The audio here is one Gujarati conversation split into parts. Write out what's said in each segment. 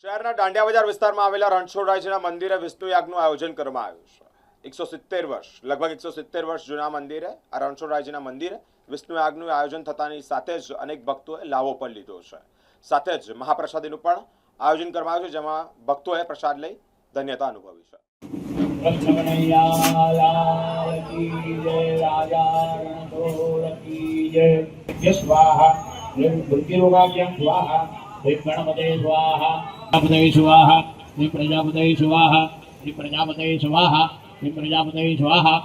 શહેરના દાંડિયા બજાર વિસ્તારમાં આવેલા રણછોડરાયજીના મંદિરે વિષ્ણુ યાગનું આયોજન કરવામાં આવ્યું છે। 170 વર્ષ લગભગ 170 વર્ષ જૂના મંદિરે આ રણછોડરાયજીના મંદિરે વિષ્ણુ યાગનું આયોજન થતાની સાથે જ અનેક ભક્તોએ લાવો પણ લીધો છે। સાથે જ મહાપ્રસાદીનું પણ આયોજન કરવામાં આવ્યું છે, જેમાં ભક્તોએ પ્રસાદ લઈ ધન્યતા અનુભવી છે। गणपते स्वाहा प्रजापते स्वाहा श्री प्रजापते स्वाहा श्री प्रजापते स्वाहा श्री प्रजापते स्वाहा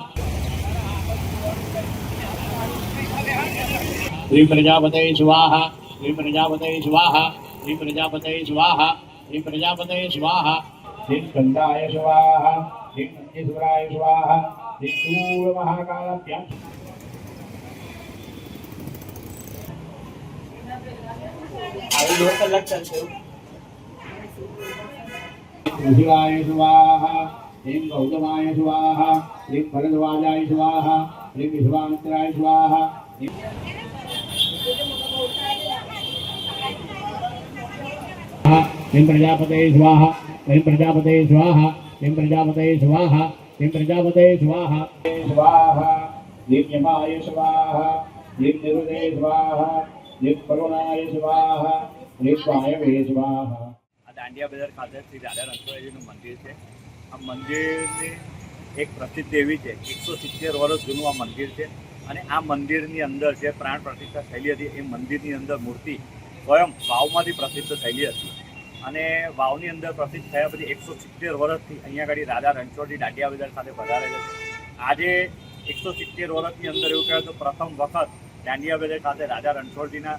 श्री प्रजापते स्वाहा श्री प्रजापते स्वाहा श्री प्रजापते स्वाहा श्री प्रजापते स्वाहा श्री स्कंदाय स्वाहा श्री नंदीश्वराय स्वाहा श्री शूल महाकालाभ्यां शिवाय स्वाहा ह्रीं गौतमाय स्वाहा ह्रीं भरद्वाजाय स्वाहा ह्रीं विश्वामित्राय स्वाहा ह्रीं प्रजापते स्वाहा ह्रीं प्रजापते स्वाहा ह्रीं प्रजापते स्वाहा ह्रीं प्रजापते स्वाहा स्वाहा ह्रीं यमाय स्वाहा ह्रीं निरुदे स्वाहा ह्रीं करुणाय स्वाहा ह्रीं स्वायवे स्वाहा। દાંડિયા બજાર ખાતે શ્રી રાધા રણછોડરાયજીનું મંદિર છે। આ મંદિરની એક પ્રસિદ્ધ એવી છે, 170 વર્ષ જૂનું આ મંદિર છે અને આ મંદિરની અંદર જે પ્રાણ પ્રતિષ્ઠા થયેલી હતી એ મંદિરની અંદર મૂર્તિ સ્વયં વાવમાંથી પ્રસિદ્ધ થયેલી હતી અને વાવની અંદર પ્રસિદ્ધ થયા પછી 170 વર્ષથી અહીંયા આગળ રાધા રણછોડજી દાંડિયા બજાર ખાતે પધારેલા છે। આજે 170 વર્ષની અંદર એવું કહેવાય તો પ્રથમ વખત દાંડિયા બજાર ખાતે રાધા રણછોડજીના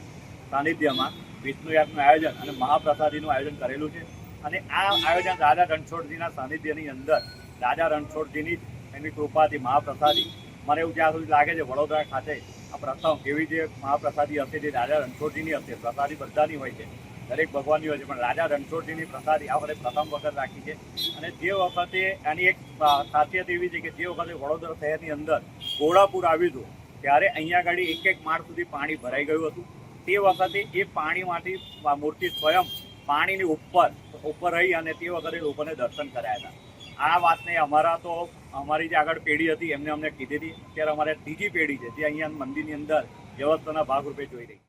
સાનિધ્યમાં વિષ્ણુ યાગનું આયોજન અને મહાપ્રસાદીનું આયોજન કરેલું છે અને આ આયોજન રાધા રણછોડજીના સાનિધ્યની અંદર રાધા રણછોડજીની એમની કૃપાથી મહાપ્રસાદી મને એવું જ્યાં સુધી લાગે છે વડોદરા ખાતે આ પ્રથમ એવી જે મહાપ્રસાદી હશે જે રાધા રણછોડજીની હશે। પ્રસાદી બધાની હોય છે, દરેક ભગવાનની હોય છે, પણ રાધા રણછોડજીની પ્રસાદી આ વખતે પ્રથમ વખત રાખી છે અને જે વખતે આની એક ખાસિયત એવી છે કે જે વખતે વડોદરા શહેરની અંદર ઘોડાપુર આવ્યું હતું ત્યારે અહીંયા આગળ એક માળ સુધી પાણી ભરાઈ ગયું હતું। તે વખતે એ પાણીમાંથી મૂર્તિ સ્વયં પાણીની ઉપર રહી અને તે વખતે લોકોને દર્શન કરાયા હતા। આ વાતને અમારી જે આગળ પેઢી હતી એમને અમને કીધી હતી। અત્યારે અમારે ત્રીજી પેઢી છે જે અહીંયા મંદિરની અંદર વ્યવસ્થાના ભાગરૂપે જોઈ રહી છે।